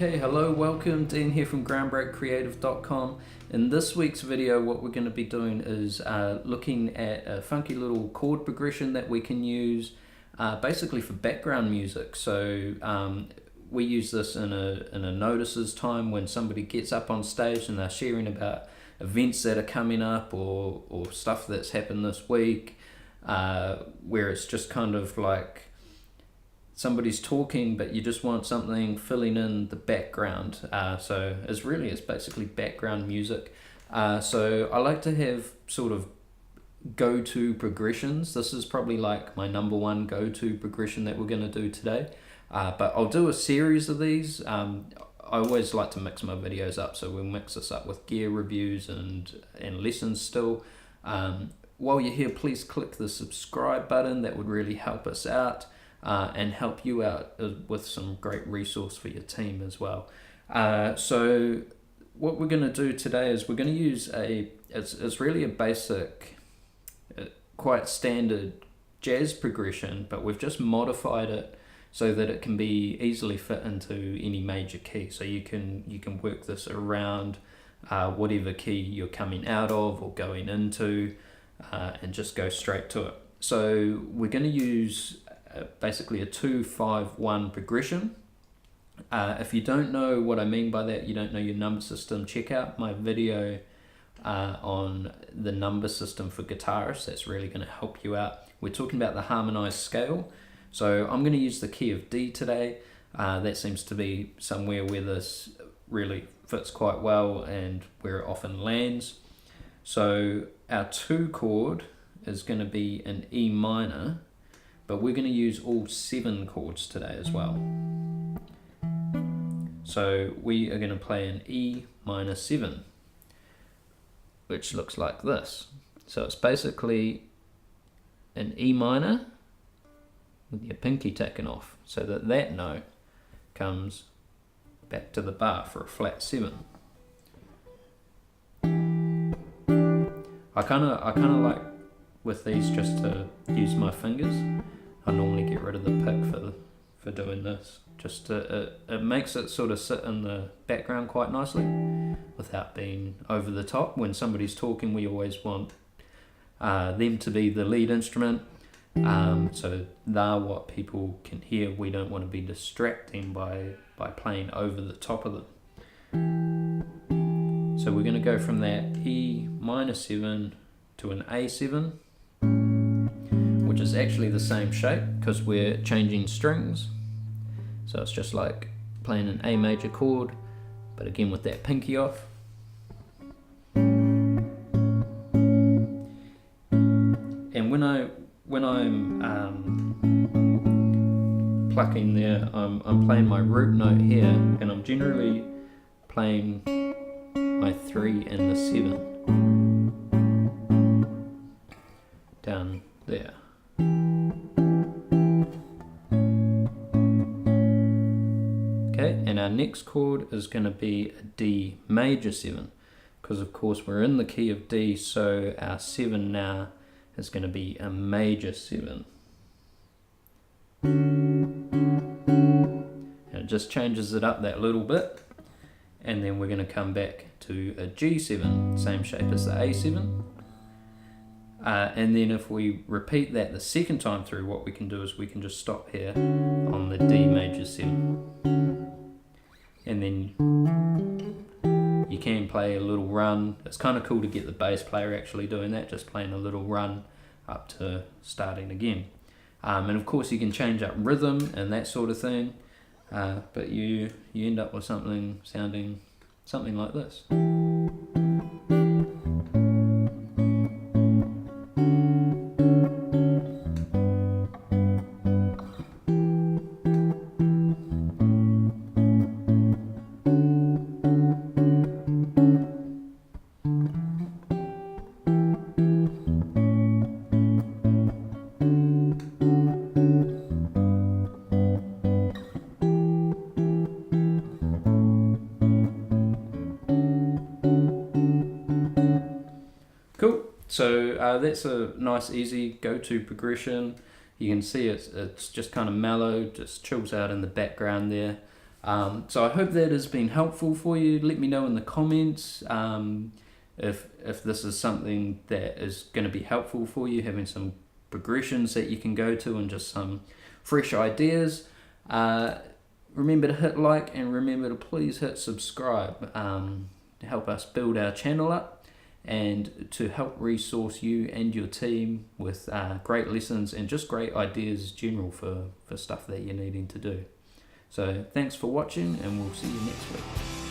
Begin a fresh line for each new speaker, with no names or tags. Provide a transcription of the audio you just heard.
Okay, hello, welcome, Dean here from groundbreakcreative.com. In this week's video, what we're going to be doing is looking at a funky little chord progression that we can use basically for background music. So we use this in a notices time when somebody gets up on stage and they're sharing about events that are coming up or stuff that's happened this week, where it's just kind of like somebody's talking but you just want something filling in the background. So it's basically background music. So I like to have sort of go-to progressions. This is probably like my number one go-to progression that we're going to do today. But I'll do a series of these. I always like to mix my videos up, so we'll mix this up with gear reviews and lessons still. While you're here, please click the subscribe button. That would really help us out. And help you out with some great resource for your team as well. So what we're going to do today is we're going to use it's really a basic, quite standard jazz progression, but we've just modified it so that it can be easily fit into any major key. So you can work this around whatever key you're coming out of or going into, and just go straight to it. So we're going to use basically a 2-5-1 progression. If you don't know what I mean by that, you don't know your number system, check out my video on the number system for guitarists. That's really going to help you out. We're talking about the harmonized scale. So I'm going to use the key of D today. That seems to be somewhere where this really fits quite well and where it often lands. So our 2 chord is going to be an E minor, but we're going to use all 7 chords today as well. So we are going to play an E minor 7, which looks like this. So it's basically an E minor with your pinky taken off, so that note comes back to the bar for a flat 7. I kind of like with these just to use my fingers. I normally get rid of the pick for doing this. Just it makes it sort of sit in the background quite nicely without being over the top. When somebody's talking, we always want them to be the lead instrument, so they're what people can hear. We don't want to be distracting by playing over the top of them. So we're going to go from that E minor 7 to an A7, which is actually the same shape because we're changing strings. So it's just like playing an A major chord, but again with that pinky off. And when I'm plucking there, I'm playing my root note here, and I'm generally playing my 3 and the 7 down there. Okay, and our next chord is going to be a D major 7, because of course we're in the key of D, so our 7 now is going to be a major 7. And it just changes it up that little bit, and then we're going to come back to a G7, same shape as the A7. And then if we repeat that the second time through, what we can do is we can just stop here on the D major 7. And then you can play a little run. It's kind of cool to get the bass player actually doing that, just playing a little run up to starting again. And of course you can change up rhythm and that sort of thing, but you end up with something sounding something like this. Cool. So that's a nice easy go-to progression. You can see it's just kind of mellow, just chills out in the background there. So I hope that has been helpful for you. Let me know in the comments if this is something that is going to be helpful for you, having some progressions that you can go to and just some fresh ideas. Remember to hit like, and remember to please hit subscribe to help us build our channel up and to help resource you and your team with great lessons and just great ideas general for stuff that you're needing to do. So thanks for watching, and we'll see you next week.